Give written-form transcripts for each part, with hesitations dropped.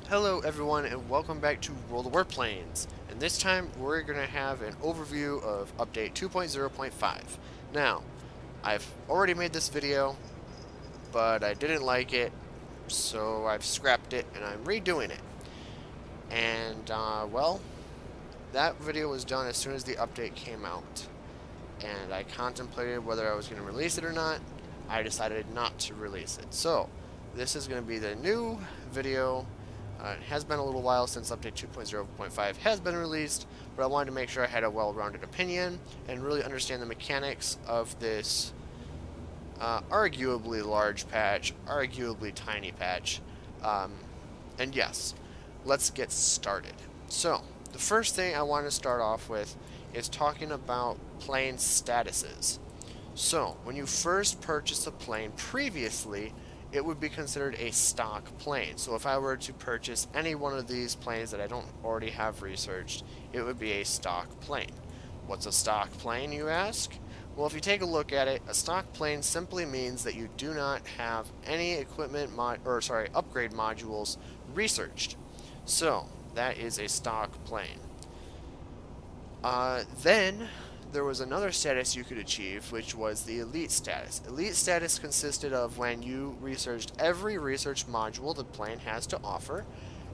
Hello everyone and welcome back to World of Warplanes. And this time we're going to have an overview of update 2.0.5. Now, I've already made this video, but I didn't like it, so I've scrapped it and I'm redoing it. And, well, that video was done as soon as the update came out. And I contemplated whether I was going to release it or not. I decided not to release it. So, this is going to be the new video. It has been a little while since update 2.0.5 has been released, but I wanted to make sure I had a well-rounded opinion and really understand the mechanics of this arguably large patch, arguably tiny patch. And yes, let's get started. So, the first thing I want to start off with is talking about plane statuses. So, when you first purchase a plane previously, it would be considered a stock plane. So if I were to purchase any one of these planes that I don't already have researched, it would be a stock plane. What's a stock plane, you ask? Well, if you take a look at it, a stock plane simply means that you do not have any upgrade modules researched. So, that is a stock plane. Then there was another status you could achieve, which was the elite status. Elite status consisted of when you researched every research module the plane has to offer,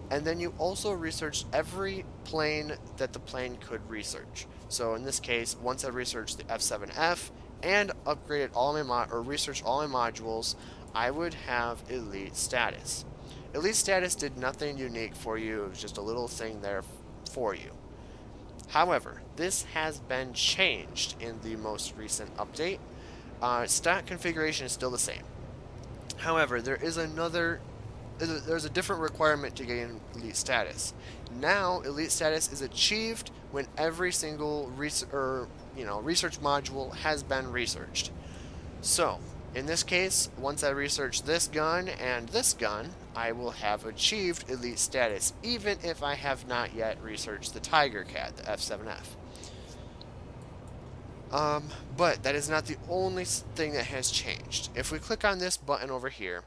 and then you also researched every plane that the plane could research. So in this case, once I researched the F7F and upgraded all my researched all my modules, I would have elite status. Elite status did nothing unique for you, it was just a little thing there for you. However, this has been changed in the most recent update. Stock configuration is still the same. However, there's a different requirement to gain elite status. Now, elite status is achieved when every single research module has been researched. So, in this case, once I research this gun and this gun, I will have achieved elite status, even if I have not yet researched the Tiger Cat, the F7F. But that is not the only thing that has changed. If we click on this button over here,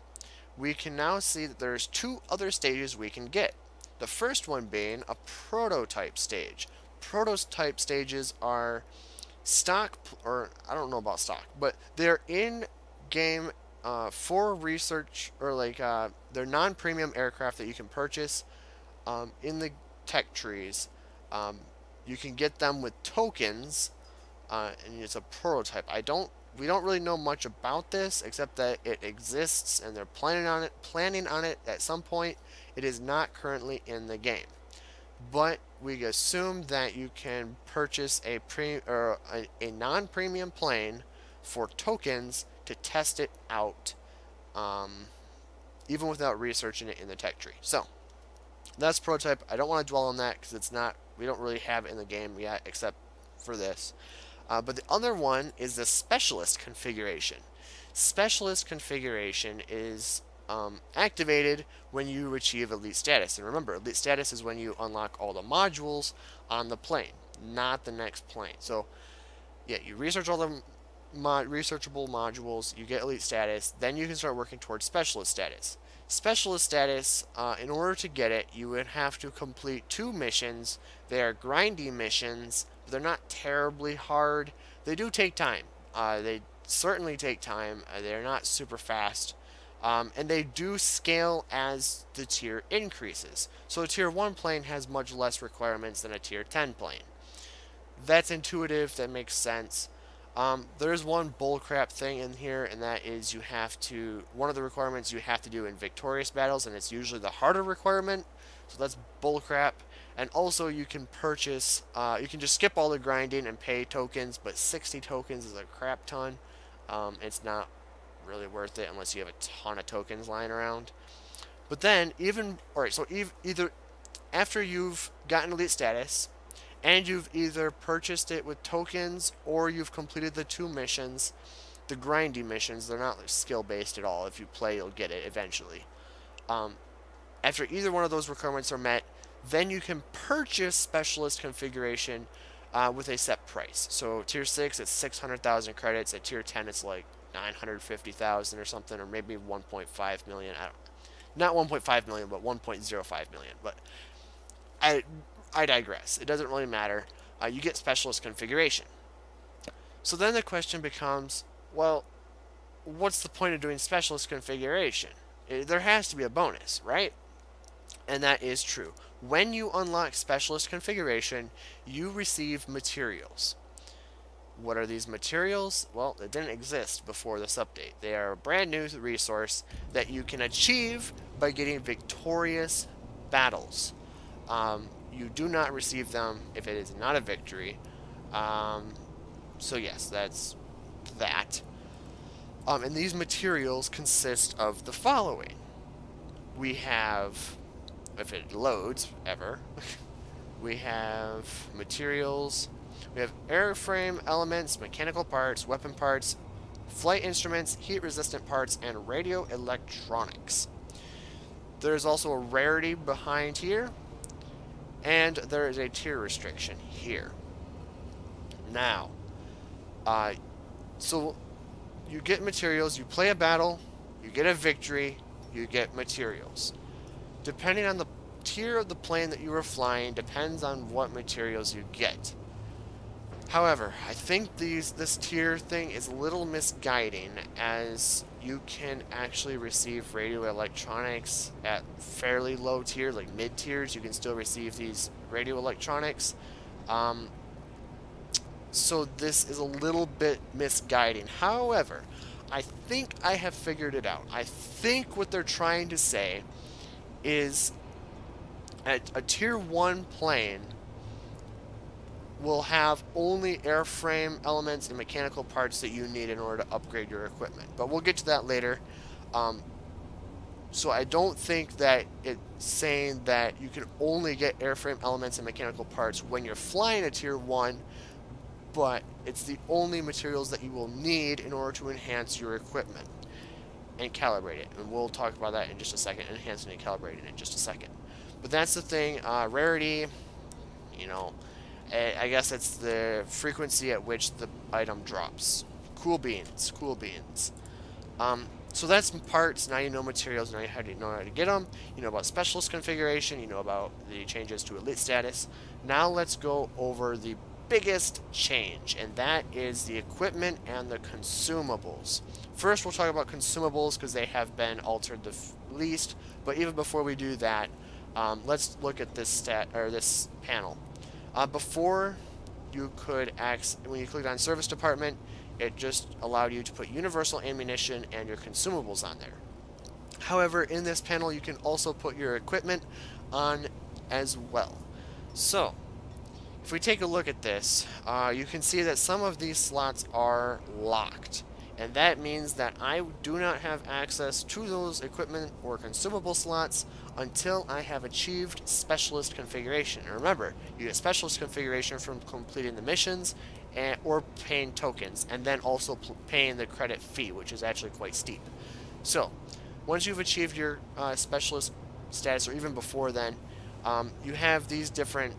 we can now see that there's two other stages we can get. The first one being a prototype stage. Prototype stages are stock, or I don't know about stock, but they're in game for research, or they're non-premium aircraft that you can purchase in the tech trees. You can get them with tokens, and it's a prototype. We don't really know much about this except that it exists and they're planning on it at some point. It is not currently in the game, but we assume that you can purchase a non-premium plane for tokens to test it out, even without researching it in the tech tree. So that's prototype. I don't want to dwell on that because we don't really have it in the game yet except for this. But the other one is the specialist configuration. Specialist configuration is activated when you achieve elite status. And remember, elite status is when you unlock all the modules on the plane, not the next plane. So, yeah, you research all the researchable modules, you get elite status, then you can start working towards specialist status. Specialist status, in order to get it, you would have to complete 2 missions. They are grindy missions, but they're not terribly hard. They do take time. They certainly take time. They're not super fast. And they do scale as the tier increases. So a tier 1 plane has much less requirements than a tier 10 plane. That's intuitive, that makes sense. There's one bullcrap thing in here, and that is one of the requirements you have to do in victorious battles, and it's usually the harder requirement, so that's bullcrap. And also you can you can just skip all the grinding and pay tokens, but 60 tokens is a crap ton. It's not really worth it unless you have a ton of tokens lying around. But then, either after you've gotten elite status, and you've either purchased it with tokens or you've completed the 2 missions, the grindy missions. They're not skill-based at all. If you play, you'll get it eventually. After either one of those requirements are met, then you can purchase specialist configuration with a set price. So tier 6, it's 600,000 credits. At tier 10, it's like 950,000 or something, or maybe 1.5 million. Not 1.5 million, but 1.05 million. But I digress. It doesn't really matter. You get specialist configuration. So then the question becomes, well, what's the point of doing specialist configuration? There has to be a bonus, right? And that is true. When you unlock specialist configuration, you receive materials. What are these materials? Well, they didn't exist before this update. They are a brand new resource that you can achieve by getting victorious battles. You do not receive them if it is not a victory. So yes, that's that. And these materials consist of the following. We have, if it loads ever, we have materials. We have airframe elements, mechanical parts, weapon parts, flight instruments, heat-resistant parts, and radio electronics. There's also a rarity behind here, and there is a tier restriction here. Now, so you get materials, you play a battle, you get a victory, you get materials. Depending on the tier of the plane that you are flying, depends on what materials you get. However, I think this tier thing is a little misguiding, as you can actually receive radio electronics at fairly low tier, like mid tiers. You can still receive these radio electronics. So this is a little bit misguiding. However, I think I have figured it out. I think what they're trying to say is a tier 1 plane will have only airframe elements and mechanical parts that you need in order to upgrade your equipment. But we'll get to that later. So I don't think that it's saying that you can only get airframe elements and mechanical parts when you're flying a tier 1, but it's the only materials that you will need in order to enhance your equipment and calibrate it. And we'll talk about that in just a second, enhancing and calibrating in just a second. But that's the thing. Rarity, you know, I guess it's the frequency at which the item drops. Cool beans, cool beans. So that's parts. Now you know materials. Now you know how to get them. You know about specialist configuration. You know about the changes to elite status. Now let's go over the biggest change, and that is the equipment and the consumables. First, we'll talk about consumables because they have been altered the least. But even before we do that, let's look at this this panel. Before, you could when you clicked on Service Department, it just allowed you to put universal ammunition and your consumables on there. However, in this panel, you can also put your equipment on as well. So, if we take a look at this, you can see that some of these slots are locked. And that means that I do not have access to those equipment or consumable slots until I have achieved specialist configuration. And remember, you get specialist configuration from completing the missions or paying tokens, and then also paying the credit fee, which is actually quite steep. So, once you've achieved your specialist status, or even before then, you have these different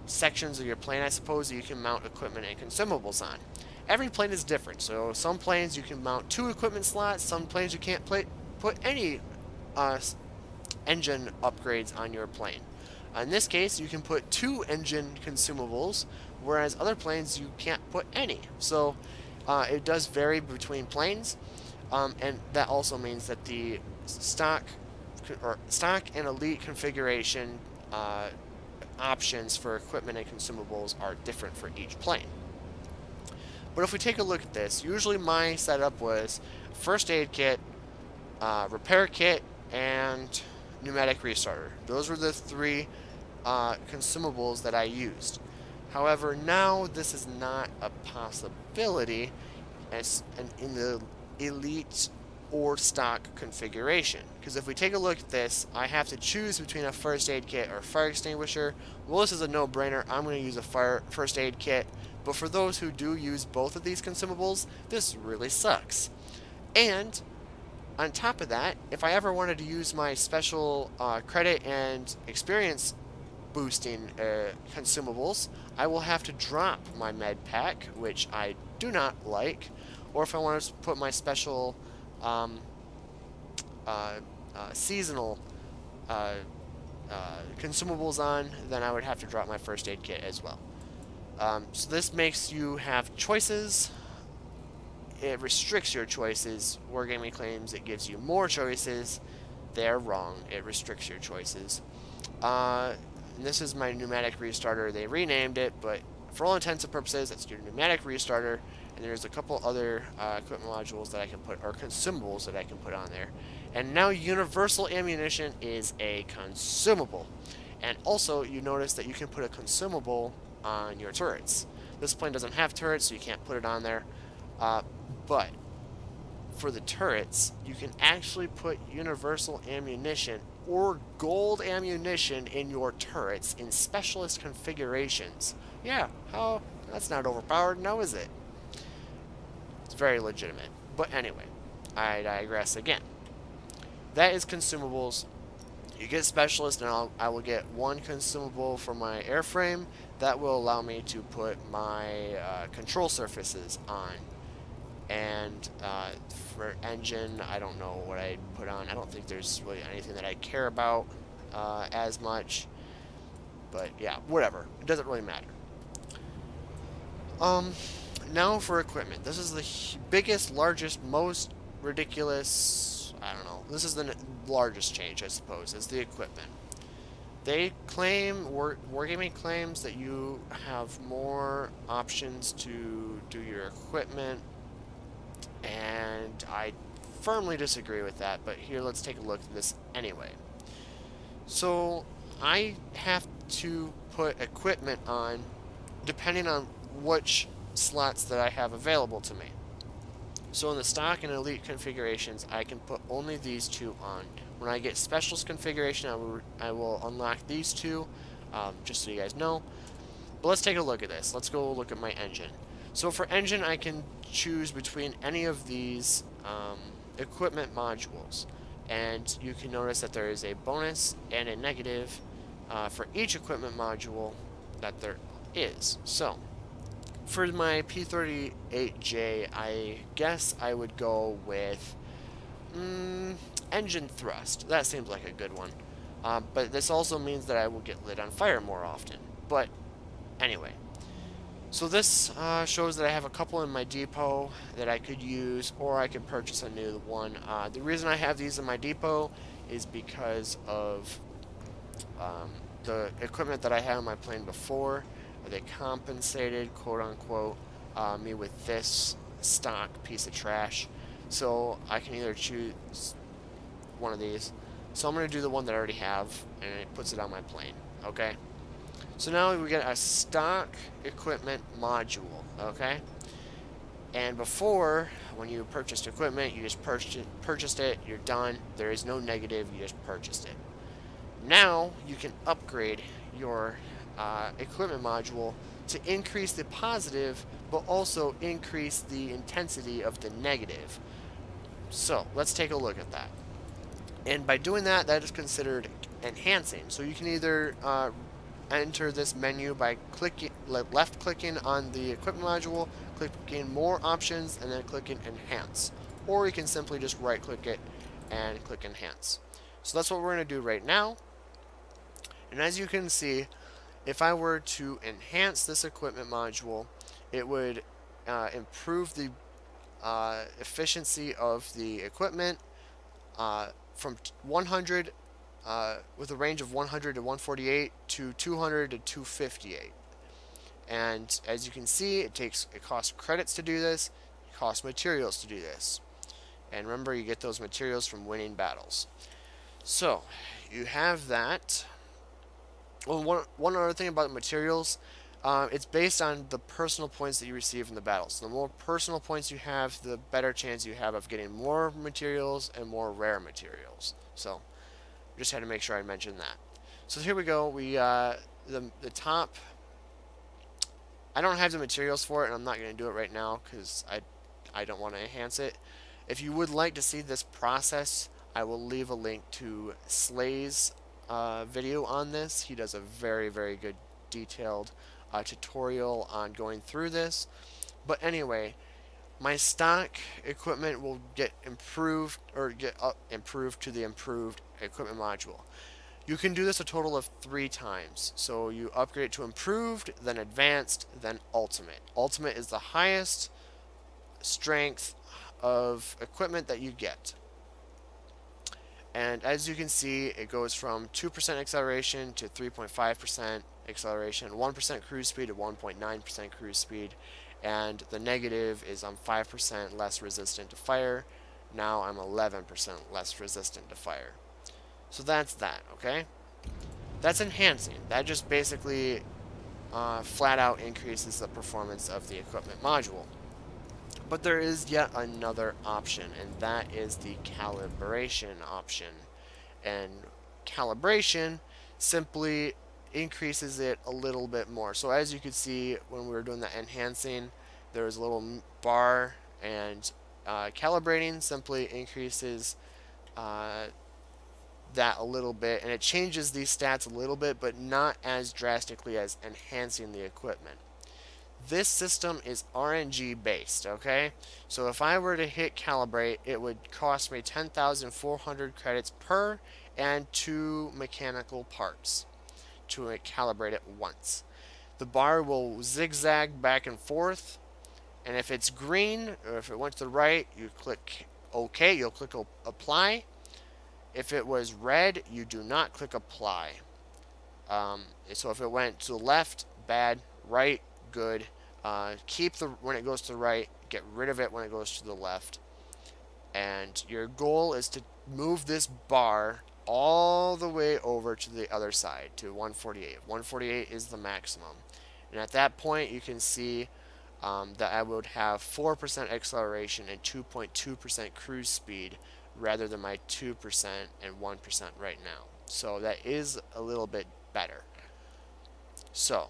sections of your plane, I suppose, that you can mount equipment and consumables on. Every plane is different, so some planes you can mount 2 equipment slots, some planes you can't put any engine upgrades on your plane. In this case, you can put 2 engine consumables, whereas other planes you can't put any. So it does vary between planes, and that also means that the stock and elite configuration options for equipment and consumables are different for each plane. But if we take a look at this, usually my setup was first aid kit, repair kit, and pneumatic restarter. Those were the 3 consumables that I used. However, now this is not a possibility in the elite or stock configuration. Because if we take a look at this, I have to choose between a first aid kit or a fire extinguisher. Well, this is a no-brainer. I'm going to use a first aid kit. But for those who do use both of these consumables, this really sucks. And on top of that, if I ever wanted to use my special credit and experience boosting consumables, I will have to drop my med pack, which I do not like. Or if I want to put my special seasonal consumables on, then I would have to drop my first aid kit as well. So this makes you have choices. It restricts your choices. Wargaming claims it gives you more choices. They're wrong. It restricts your choices. And this is my pneumatic restarter. They renamed it, but for all intents and purposes, it's your pneumatic restarter. And there's a couple other equipment modules that I can put, or consumables that I can put on there. And now universal ammunition is a consumable. And also, you notice that you can put a consumable on your turrets. This plane doesn't have turrets, so you can't put it on there. But for the turrets, you can actually put universal ammunition or gold ammunition in your turrets in specialist configurations. Yeah, how? That's not overpowered, now is it? It's very legitimate. But anyway, I digress again. That is consumables. You get specialist, and I will get one consumable for my airframe. That will allow me to put my control surfaces on. And for engine, I don't know what I'd put on. I don't think there's really anything that I care about as much. But yeah, whatever. It doesn't really matter. Now for equipment. This is the biggest, largest, most ridiculous, I don't know. This is the largest change, I suppose, is the equipment. They claim, Wargaming claims that you have more options to do your equipment, and I firmly disagree with that, but here, let's take a look at this anyway. So, I have to put equipment on depending on which slots that I have available to me. So in the stock and elite configurations, I can put only these two on. When I get specialist configuration, I will unlock these two, just so you guys know. But let's take a look at this. Let's go look at my engine. So for engine, I can choose between any of these equipment modules. And you can notice that there is a bonus and a negative for each equipment module that there is. So for my P38J, I guess I would go with engine thrust. That seems like a good one. But this also means that I will get lit on fire more often. But anyway. So this shows that I have a couple in my depot that I could use, or I could purchase a new one. The reason I have these in my depot is because of the equipment that I had on my plane before. They compensated, quote-unquote, me with this stock piece of trash. So I can either choose one of these. So I'm going to do the one that I already have, and it puts it on my plane, okay? So now we get a stock equipment module, okay? And before, when you purchased equipment, you just purchased it, you're done. There is no negative, you just purchased it. Now, you can upgrade your equipment module to increase the positive, but also increase the intensity of the negative. So, let's take a look at that. And by doing that, that is considered enhancing. So you can either enter this menu by left clicking on the equipment module, clicking more options, and then clicking enhance. Or you can simply just right click it and click enhance. So that's what we're going to do right now. And as you can see, if I were to enhance this equipment module, it would improve the efficiency of the equipment from 100 with a range of 100 to 148 to 200 to 258. And as you can see, it costs credits to do this, it costs materials to do this. And remember, you get those materials from winning battles. So, you have that. Well, one other thing about the materials, it's based on the personal points that you receive from the battles. So the more personal points you have, the better chance you have of getting more materials and more rare materials. So, just had to make sure I mentioned that. So here we go. We the top. I don't have the materials for it, and I'm not going to do it right now because I don't want to enhance it. If you would like to see this process, I will leave a link to Slay's video on this. He does a very, very good detailed tutorial on going through this. But anyway, my stock equipment will get improved or get improved to the improved equipment module. You can do this a total of 3 times. So you upgrade it to improved, then advanced, then ultimate. Ultimate is the highest strength of equipment that you get. And as you can see, it goes from 2% acceleration to 3.5% acceleration, 1% cruise speed to 1.9% cruise speed, and the negative is I'm 5% less resistant to fire. Now I'm 11% less resistant to fire. So that's that, okay? That's enhancing. That just basically flat out increases the performance of the equipment module. But there is yet another option, and that is the calibration option. And calibration simply increases it a little bit more. So as you could see when we were doing the enhancing, there was a little bar, and calibrating simply increases that a little bit, and it changes these stats a little bit, but not as drastically as enhancing the equipment. This system is RNG based, okay? So if I were to hit calibrate, it would cost me 10,400 credits per and 2 mechanical parts to calibrate it once. The bar will zigzag back and forth, and if it's green, or if it went to the right, you click OK, you'll click apply. If it was red, you do not click apply. So if it went to the left, bad, right, good. Keep the when it goes to the right, get rid of it when it goes to the left. And your goal is to move this bar all the way over to the other side, to 148. 148 is the maximum. And at that point, you can see that I would have 4% acceleration and 2.2% cruise speed rather than my 2% and 1% right now. So that is a little bit better. So,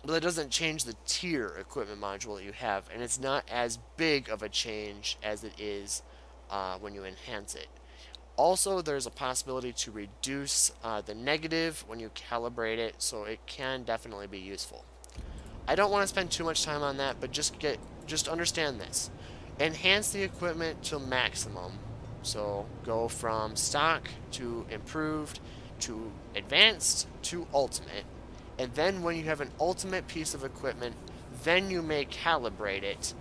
but that doesn't change the tier equipment module that you have, and it's not as big of a change as it is when you enhance it. Also, there's a possibility to reduce the negative when you calibrate it, so it can definitely be useful. I don't want to spend too much time on that, but just understand this. Enhance the equipment to maximum. So go from stock to improved to advanced to ultimate. And then when you have an ultimate piece of equipment, then you may calibrate it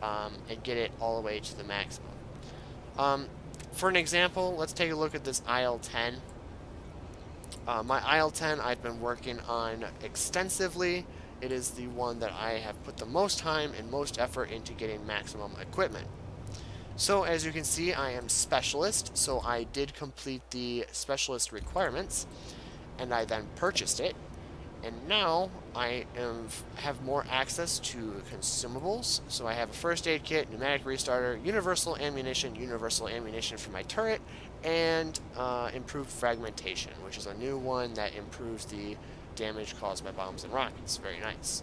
and get it all the way to the maximum. For an example, let's take a look at this IL-10. My IL-10 I've been working on extensively. It is the one that I have put the most time and most effort into getting maximum equipment. So as you can see, I am specialist, so I did complete the specialist requirements, and I then purchased it. And now I have more access to consumables. So I have a first aid kit, pneumatic restarter, universal ammunition for my turret, and improved fragmentation, which is a new one that improves the damage caused by bombs and rockets. Very nice.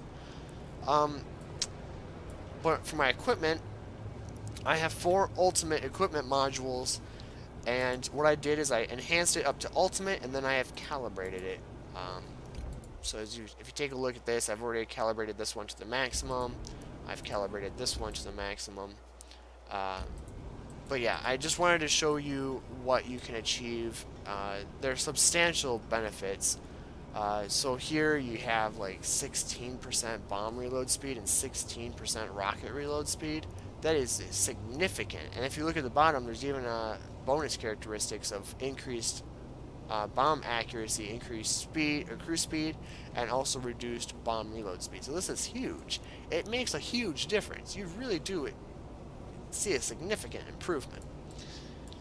But for my equipment, I have 4 ultimate equipment modules, and what I did is I enhanced it up to ultimate, and then I have calibrated it. So if you take a look at this, I've already calibrated this one to the maximum. I've calibrated this one to the maximum. But yeah, I just wanted to show you what you can achieve. There are substantial benefits. So here you have like 16% bomb reload speed and 16% rocket reload speed. That is significant. And if you look at the bottom, there's even bonus characteristics of increased bomb accuracy, increased speed or cruise speed, and also reduced bomb reload speed. So this is huge. It makes a huge difference. You really do see a significant improvement.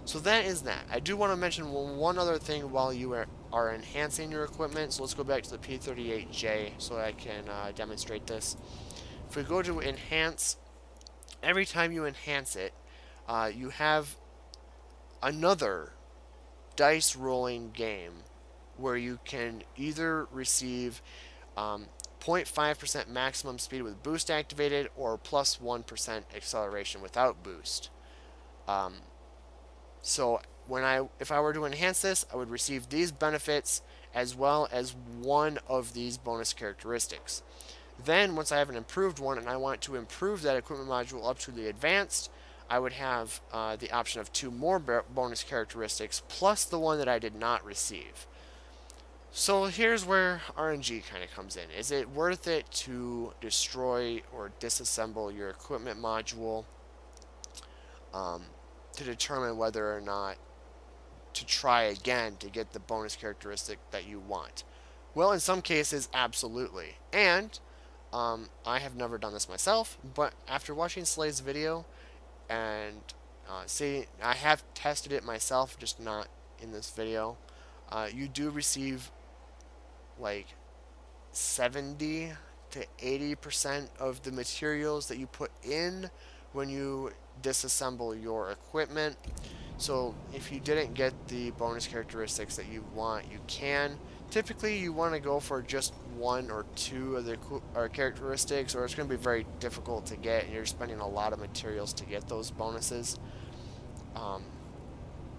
So that is that. I do want to mention one other thing while you are enhancing your equipment. So let's go back to the P38J so I can demonstrate this. If we go to enhance, every time you enhance it, you have another dice rolling game where you can either receive 0.5% maximum speed with boost activated or plus 1% acceleration without boost. So if I were to enhance this, I would receive these benefits as well as one of these bonus characteristics. Then, once I have an improved one and I want to improve that equipment module up to the advanced, I would have the option of 2 more bonus characteristics plus the one that I did not receive. So here's where RNG kind of comes in. Is it worth it to destroy or disassemble your equipment module to determine whether or not to try again to get the bonus characteristic that you want? Well, in some cases, absolutely. And I have never done this myself, but after watching Slay's video and I have tested it myself, just not in this video, you do receive like 70 to 80% of the materials that you put in when you disassemble your equipment. So if you didn't get the bonus characteristics that you want, you can. Typically you want to go for just 1 or 2 of the characteristics, or it's going to be very difficult to get and you're spending a lot of materials to get those bonuses.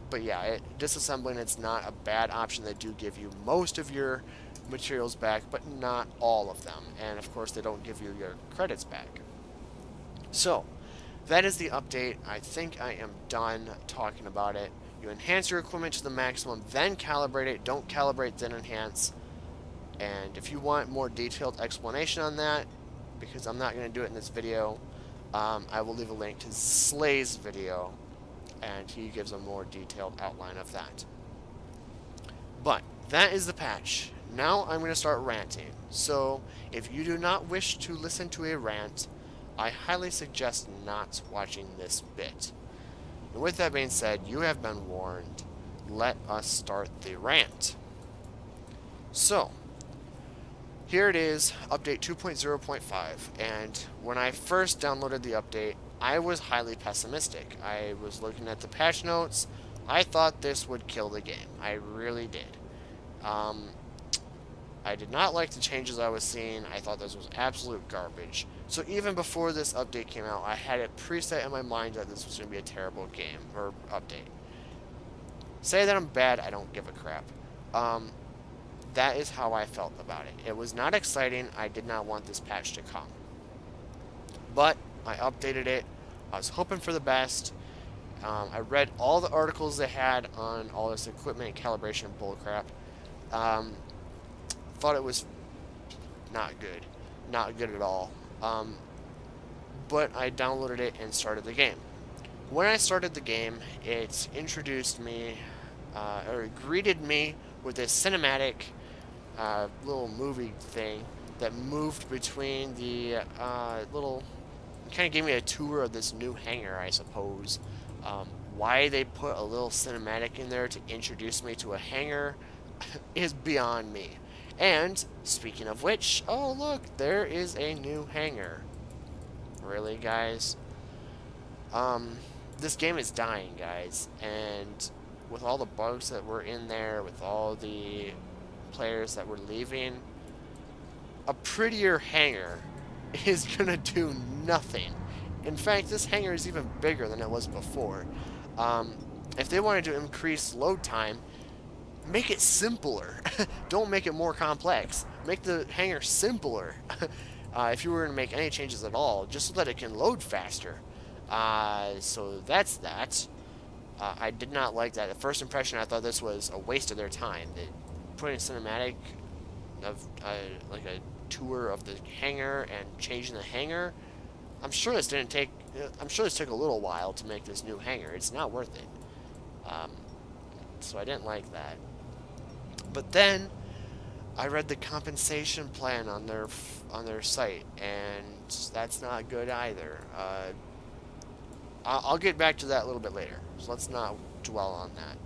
But yeah, disassembling, it's not a bad option. They do give you most of your materials back, but not all of them. And of course, they don't give you your credits back. So, that is the update. I think I am done talking about it. You enhance your equipment to the maximum, then calibrate it. Don't calibrate, then enhance. And if you want more detailed explanation on that, because I'm not going to do it in this video, I will leave a link to Slay's video, and he gives a more detailed outline of that. But that is the patch. Now I'm going to start ranting. So if you do not wish to listen to a rant, I highly suggest not watching this bit. And with that being said, you have been warned. Let us start the rant. So, here it is, update 2.0.5, and when I first downloaded the update, I was highly pessimistic. I was looking at the patch notes. I thought this would kill the game. I really did. I did not like the changes I was seeing. I thought this was absolute garbage. So even before this update came out, I had it preset in my mind that this was going to be a terrible game or update. Say that I'm bad, I don't give a crap. That is how I felt about it. It was not exciting. I did not want this patch to come. But I updated it. I was hoping for the best. I read all the articles they had on all this equipment calibration bullcrap. Thought it was not good. Not good at all. But I downloaded it and started the game. When I started the game, it introduced me, or greeted me with this cinematic little movie thing that moved between the little... kind of gave me a tour of this new hangar, I suppose. Why they put a little cinematic in there to introduce me to a hangar is beyond me. And, speaking of which, oh look, there is a new hangar. Really, guys? This game is dying, guys, and with all the bugs that were in there, with all the players that were leaving, a prettier hangar is gonna do nothing. In fact, this hangar is even bigger than it was before. If they wanted to increase load time, make it simpler. Don't make it more complex. Make the hangar simpler. If you were going to make any changes at all, just so that it can load faster. So that's that. I did not like that. At first impression, I thought this was a waste of their time. They put in a cinematic of like a tour of the hangar and changing the hangar. I'm sure this took a little while to make this new hangar. It's not worth it. So I didn't like that. But then I read the compensation plan on their site, and that's not good either. I'll get back to that a little bit later, so let's not dwell on that.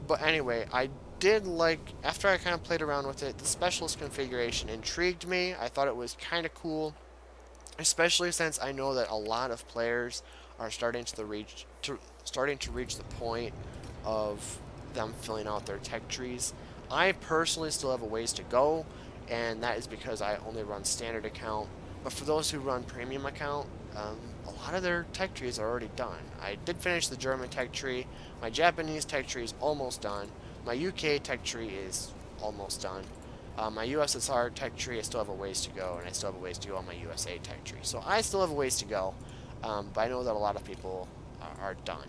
But anyway, I did like, after I kind of played around with it, the specialist configuration intrigued me. I thought it was kind of cool, especially since I know that a lot of players are starting to reach the point of them filling out their tech trees. I personally still have a ways to go, and that is because I only run standard account. But for those who run premium account, a lot of their tech trees are already done. I did finish the German tech tree. My Japanese tech tree is almost done. My UK tech tree is almost done. My USSR tech tree, I still have a ways to go, and I still have a ways to go on my USA tech tree. So I still have a ways to go, but I know that a lot of people are done.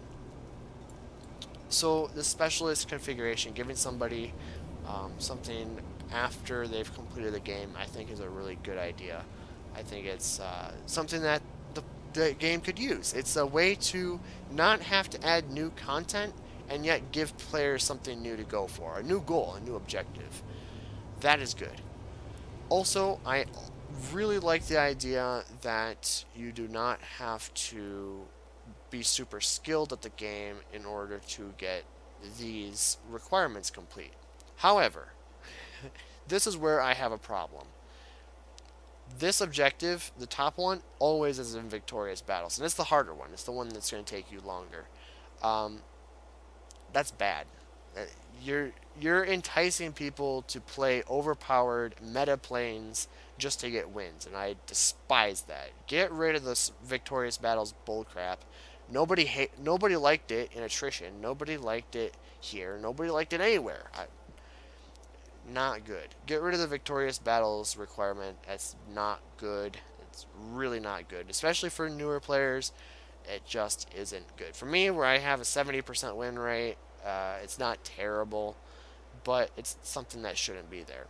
So the specialist configuration, giving somebody something after they've completed the game, I think is a really good idea. I think it's something that the game could use. It's a way to not have to add new content and yet give players something new to go for, a new goal, a new objective. That is good. Also, I really like the idea that you do not have to be super skilled at the game in order to get these requirements complete. However, this is where I have a problem. This objective, the top one, always is in victorious battles, and it's the harder one. It's the one that's going to take you longer. That's bad. You're enticing people to play overpowered meta planes just to get wins, and I despise that. Get rid of this victorious battles bullcrap. Nobody liked it in attrition. Nobody liked it here. Nobody liked it anywhere. Not good. Get rid of the victorious battles requirement. That's not good. It's really not good, especially for newer players. It just isn't good. For me, where I have a 70% win rate, it's not terrible, but it's something that shouldn't be there.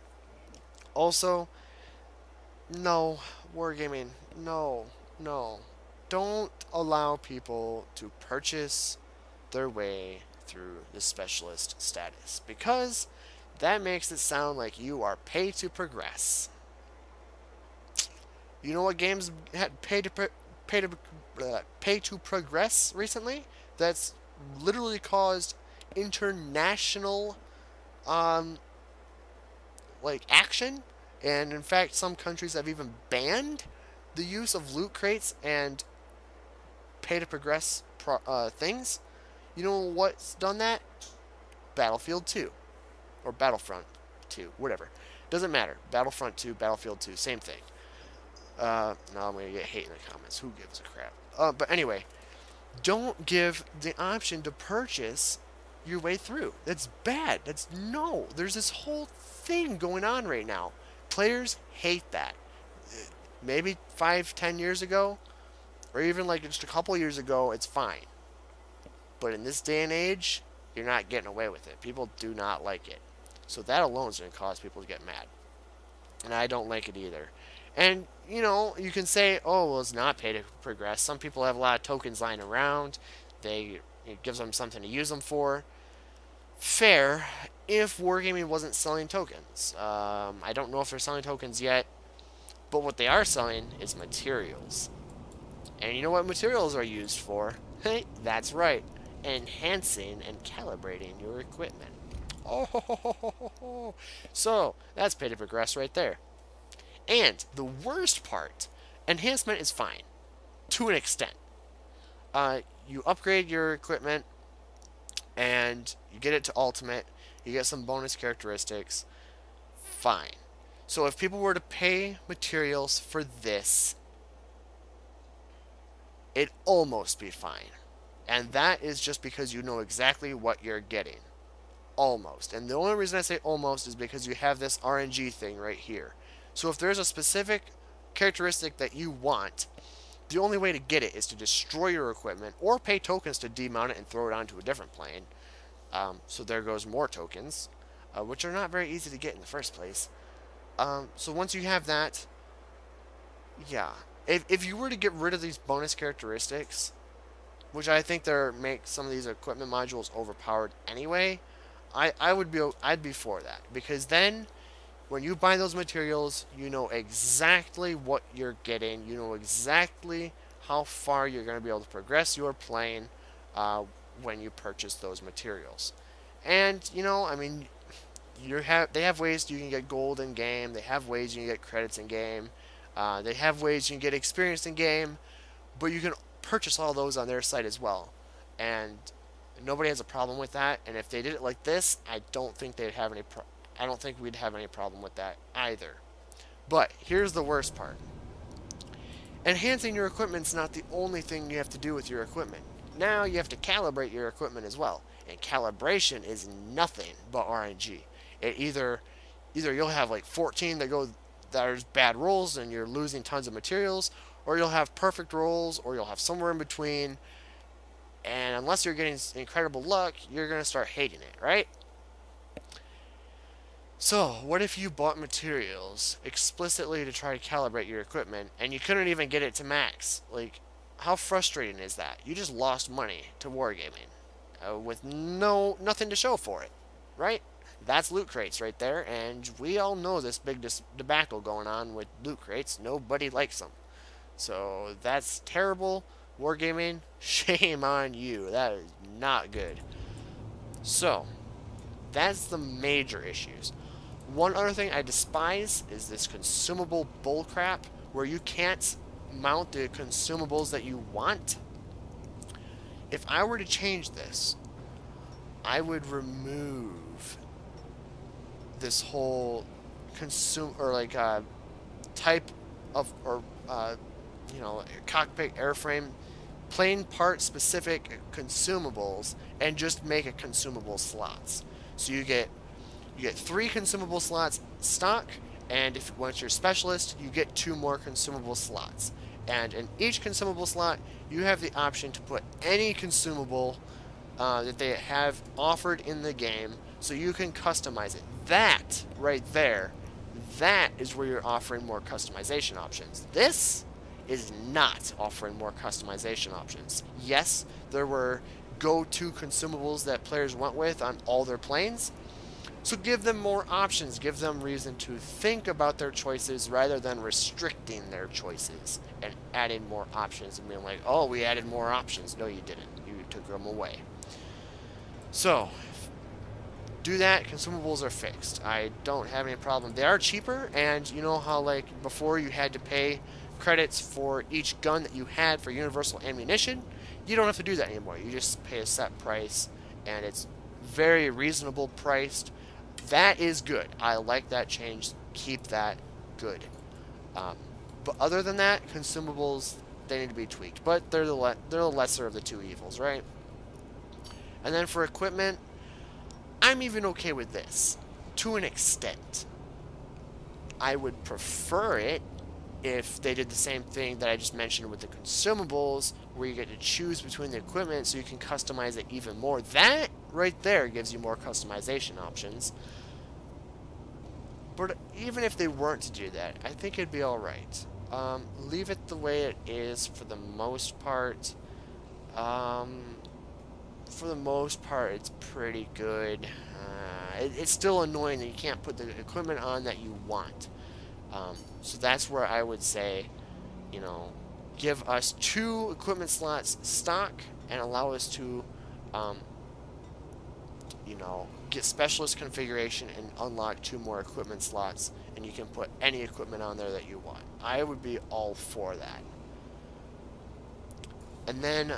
Also, no, wargaming, no. Don't allow people to purchase their way through the specialist status, because that makes it sound like you are pay to progress. You know what games had pay to progress recently? That's literally caused international action, and in fact some countries have even banned the use of loot crates and pay to progress things. You know what's done that? Battlefield 2 or Battlefront 2, whatever, doesn't matter. Battlefront 2, Battlefield 2, same thing. Now I'm gonna get hate in the comments. Who gives a crap? But anyway, don't give the option to purchase your way through. That's bad. There's this whole thing going on right now. Players hate that. Maybe 5-10 years ago, or even like just a couple years ago, it's fine. But in this day and age, you're not getting away with it. People do not like it. So that alone is going to cause people to get mad. And I don't like it either. And, you know, you can say, oh, well, it's not pay to progress. Some people have a lot of tokens lying around. It gives them something to use them for. Fair, if Wargaming wasn't selling tokens. I don't know if they're selling tokens yet, but what they are selling is materials. And you know what materials are used for? Hey, that's right. Enhancing and calibrating your equipment. Oh, so that's pay to progress right there. And the worst part, enhancement is fine to an extent. You upgrade your equipment and you get it to ultimate. You get some bonus characteristics. Fine. So if people were to pay materials for this, it'd almost be fine. And that is just because you know exactly what you're getting. Almost. And the only reason I say almost is because you have this RNG thing right here. So if there's a specific characteristic that you want, the only way to get it is to destroy your equipment or pay tokens to demount it and throw it onto a different plane. So there goes more tokens, which are not very easy to get in the first place. So once you have that, yeah. If you were to get rid of these bonus characteristics, which I think make some of these equipment modules overpowered anyway, I'd be for that, because then when you buy those materials, you know exactly what you're getting. You know exactly how far you're going to be able to progress your plane when you purchase those materials. And you know, I mean, they have ways you can get gold in game. They have ways you can get credits in game. They have ways you can get experience in game, but you can purchase all those on their site as well. And nobody has a problem with that. And if they did it like this, I don't think they'd have any. I don't think we'd have any problem with that either. But here's the worst part. Enhancing your equipment's not the only thing you have to do with your equipment. Now you have to calibrate your equipment as well. And calibration is nothing but RNG. It either either you'll have like 14 that are bad rolls and you're losing tons of materials, or you'll have perfect rolls, or you'll have somewhere in between. And unless you're getting incredible luck, you're going to start hating it, right? So, what if you bought materials explicitly to try to calibrate your equipment and you couldn't even get it to max? Like, how frustrating is that? You just lost money to wargaming with nothing to show for it, right? That's loot crates right there, and we all know this big debacle going on with loot crates. Nobody likes them. So, that's terrible. Wargaming, shame on you. That is not good. So, that's the major issues. One other thing I despise is this consumable bullcrap where you can't mount the consumables that you want. If I were to change this, I would remove this whole type of cockpit airframe plane part specific consumables and just make a consumable slots. So you get 3 consumable slots stock, and once you're specialist, you get 2 more consumable slots. And in each consumable slot, you have the option to put any consumable that they have offered in the game, so you can customize it. That right there, that is where you're offering more customization options. This is not offering more customization options. Yes, there were go-to consumables that players went with on all their planes. So give them more options, give them reason to think about their choices rather than restricting their choices and adding more options and being like, oh, we added more options. No, you didn't. You took them away. So, do that. Consumables are fixed. I don't have any problem. They are cheaper, and you know how like before you had to pay credits for each gun that you had for universal ammunition? You don't have to do that anymore. You just pay a set price, and it's very reasonable priced. That is good. I like that change. Keep that good. But other than that, consumables, they need to be tweaked. But they're the lesser of the two evils, right? And then for equipment, I'm even okay with this to an extent. I would prefer it if they did the same thing that I just mentioned with the consumables, where you get to choose between the equipment so you can customize it even more. That right there gives you more customization options. But even if they weren't to do that, I think it'd be alright. Leave it the way it is for the most part. For the most part, it's pretty good. It's still annoying that you can't put the equipment on that you want. So that's where I would say, give us 2 equipment slots stock and allow us to, get specialist configuration and unlock 2 more equipment slots, and you can put any equipment on there that you want. I would be all for that. And then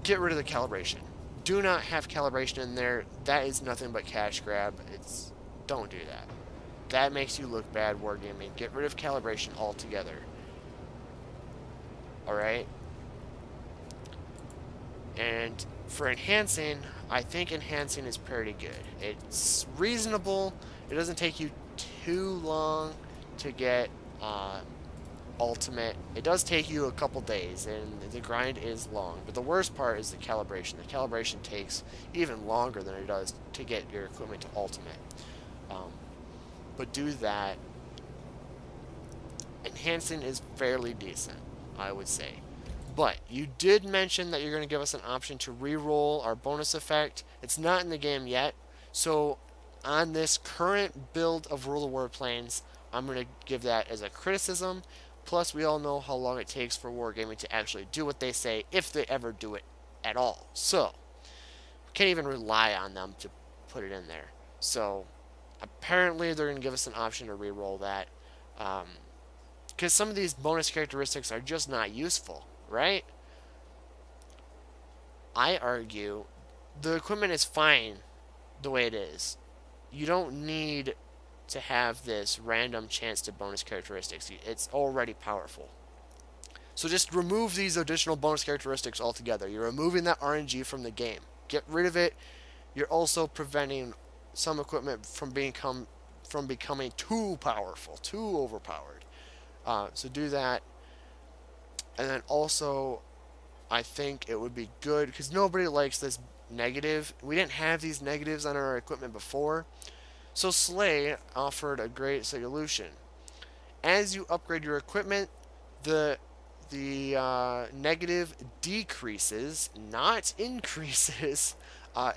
get rid of the calibration. Do not have calibration in there. That is nothing but cash grab. Don't do that. That makes you look bad wargaming. Get rid of calibration altogether. Alright? And for enhancing, I think enhancing is pretty good. It's reasonable. It doesn't take you too long to get ultimate. It does take you a couple days, and the grind is long. But the worst part is the calibration. The calibration takes even longer than it does to get your equipment to ultimate. But do that. Enhancing is fairly decent, I would say. But you did mention that you're going to give us an option to re-roll our bonus effect. It's not in the game yet. So on this current build of Rule of Warplanes, I'm going to give that as a criticism. Plus, we all know how long it takes for wargaming to actually do what they say, if they ever do it at all. So, we can't even rely on them to put it in there. So, apparently they're going to give us an option to re-roll that. Because some of these bonus characteristics are just not useful, right? I argue the equipment is fine the way it is. You don't need to have this random chance to bonus characteristics. It's already powerful. So just remove these additional bonus characteristics altogether. You're removing that RNG from the game. Get rid of it. You're also preventing some equipment from from becoming too powerful, too overpowered. So do that. And then also, I think it would be good, because nobody likes this negative. We didn't have these negatives on our equipment before. So Slay offered a great solution. As you upgrade your equipment, the negative decreases, not increases.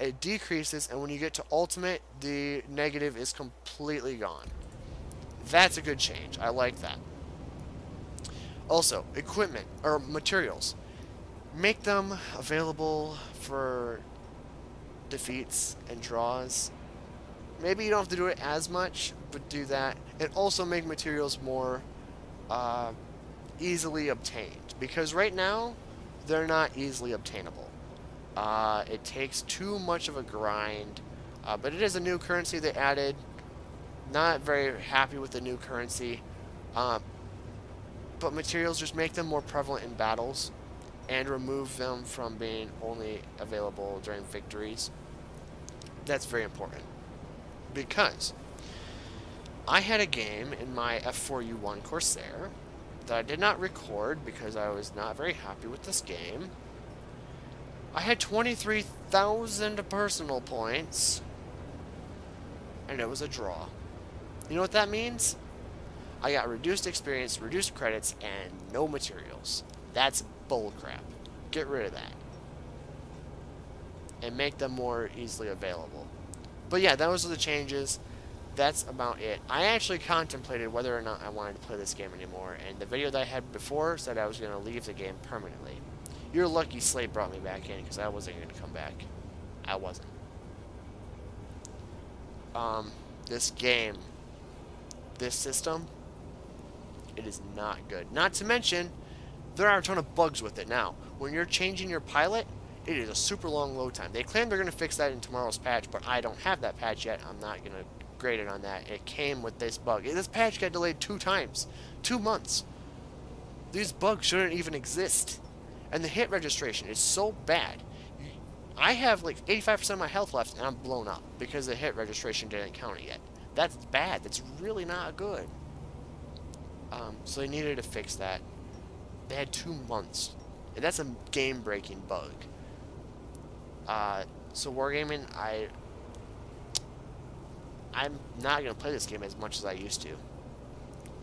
It decreases, and when you get to ultimate, the negative is completely gone. That's a good change. I like that. Also, equipment or materials. Make them available for defeats and draws. Maybe you don't have to do it as much, but do that. And also make materials more easily obtained. Because right now, they're not easily obtainable. It takes too much of a grind. But it is a new currency they added. Not very happy with the new currency. But materials, just make them more prevalent in battles. And remove them from being only available during victories. That's very important. Because I had a game in my F4U1 Corsair that I did not record because I was not very happy with this game. I had 23,000 personal points, and it was a draw. You know what that means? I got reduced experience, reduced credits, and no materials. That's bullcrap. Get rid of that. And make them more easily available. But yeah, those are the changes. That's about it. I actually contemplated whether or not I wanted to play this game anymore, and the video that I had before said I was going to leave the game permanently. You're lucky Slate brought me back in, because I wasn't going to come back. I wasn't. This game, this system, it is not good. Not to mention, there are a ton of bugs with it now. When you're changing your pilot, it is a super long load time. They claim they're going to fix that in tomorrow's patch, but I don't have that patch yet. I'm not going to grade it on that. It came with this bug. This patch got delayed 2 times. 2 months. These bugs shouldn't even exist. And the hit registration is so bad. I have like 85% of my health left, and I'm blown up because the hit registration didn't count it yet. That's bad. That's really not good. So they needed to fix that. They had 2 months. And that's a game-breaking bug. So Wargaming, I'm not going to play this game as much as I used to.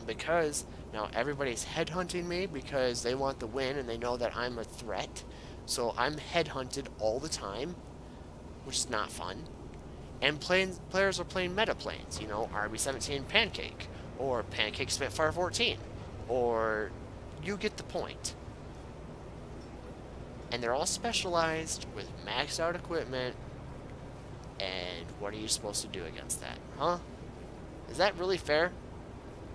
Because now everybody's headhunting me because they want the win and they know that I'm a threat. So I'm headhunted all the time, which is not fun. And players are playing meta planes, you know, RB17 Pancake, or Pancake Spitfire 14, or you get the point. And they're all specialized with maxed out equipment, and what are you supposed to do against that, huh? Is that really fair?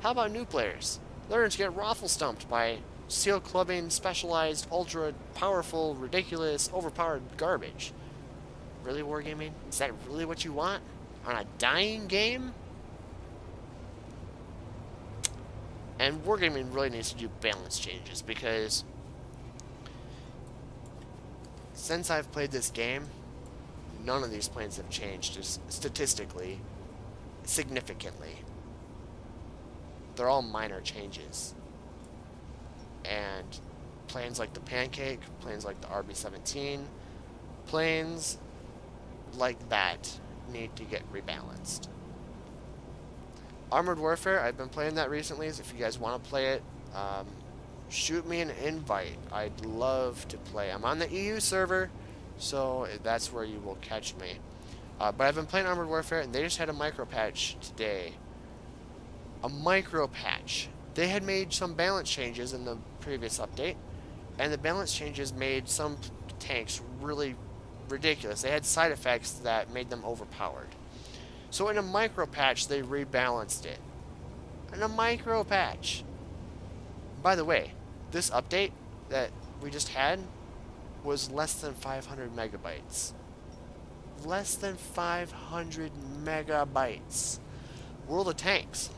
How about new players? Learn to get raffle stumped by seal clubbing specialized, ultra powerful, ridiculous, overpowered garbage. Really, Wargaming? Is that really what you want? On a dying game? And Wargaming really needs to do balance changes, because since I've played this game, none of these planes have changed just statistically, significantly. They're all minor changes. And planes like the Pancake, planes like the RB17, planes like that need to get rebalanced. Armored Warfare, I've been playing that recently, so if you guys want to play it, shoot me an invite. I'd love to play. I'm on the EU server, so that's where you will catch me. But I've been playing Armored Warfare, and they just had a micro patch today. A micro patch. They had made some balance changes in the previous update, and the balance changes made some tanks really ridiculous. They had side effects that made them overpowered. So in a micro patch, they rebalanced it. In a micro patch. By the way, this update that we just had was less than 500 megabytes. Less than 500 megabytes. World of Tanks.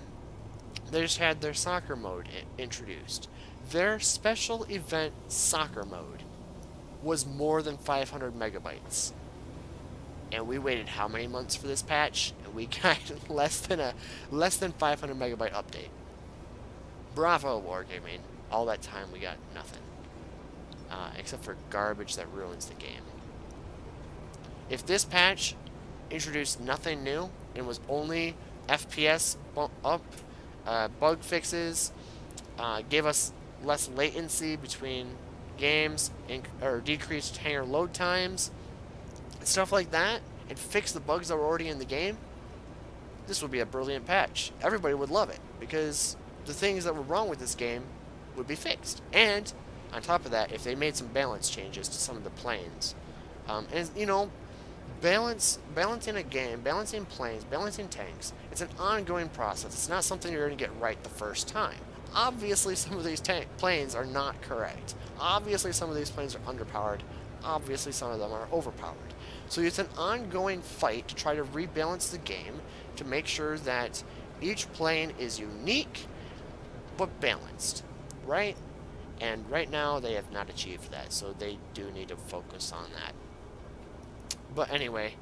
They just had their soccer mode introduced. Their special event soccer mode was more than 500 megabytes. and we waited how many months for this patch, and we got less than 500 megabyte update. Bravo, Wargaming. All that time we got nothing, except for garbage that ruins the game. If this patch introduced nothing new and was only FPS up, bug fixes, gave us less latency between games, or decreased hangar load times, stuff like that, and fix the bugs that were already in the game, this would be a brilliant patch. Everybody would love it, because the things that were wrong with this game would be fixed. And on top of that, if they made some balance changes to some of the planes, and you know, balancing a game, balancing planes, balancing tanks, it's an ongoing process. It's not something you're going to get right the first time. Obviously, some of these planes are not correct. Obviously, some of these planes are underpowered. Obviously, some of them are overpowered. So it's an ongoing fight to try to rebalance the game to make sure that each plane is unique but balanced, right? And right now, they have not achieved that, so they do need to focus on that. But anyway,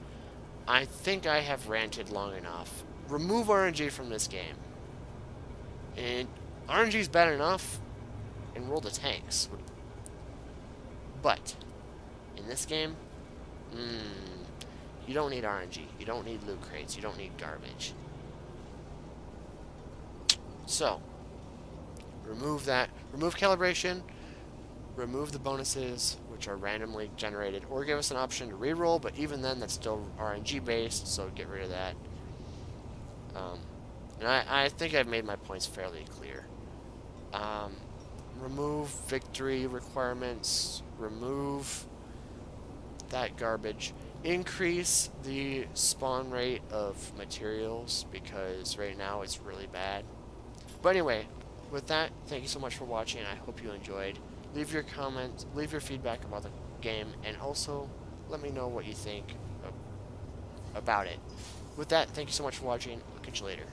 I think I have ranted long enough. Remove RNG from this game. And RNG is bad enough, enroll the tanks. But in this game, you don't need RNG. You don't need loot crates. You don't need garbage. So, remove that. Remove calibration. Remove the bonuses, which are randomly generated, or give us an option to reroll, but even then, that's still RNG based, so get rid of that. And I think I've made my points fairly clear. Remove victory requirements, remove that garbage, increase the spawn rate of materials, because right now it's really bad. But anyway, with that, thank you so much for watching. I hope you enjoyed. Leave your comments, leave your feedback about the game, and also let me know what you think about it. With that, thank you so much for watching. I'll catch you later.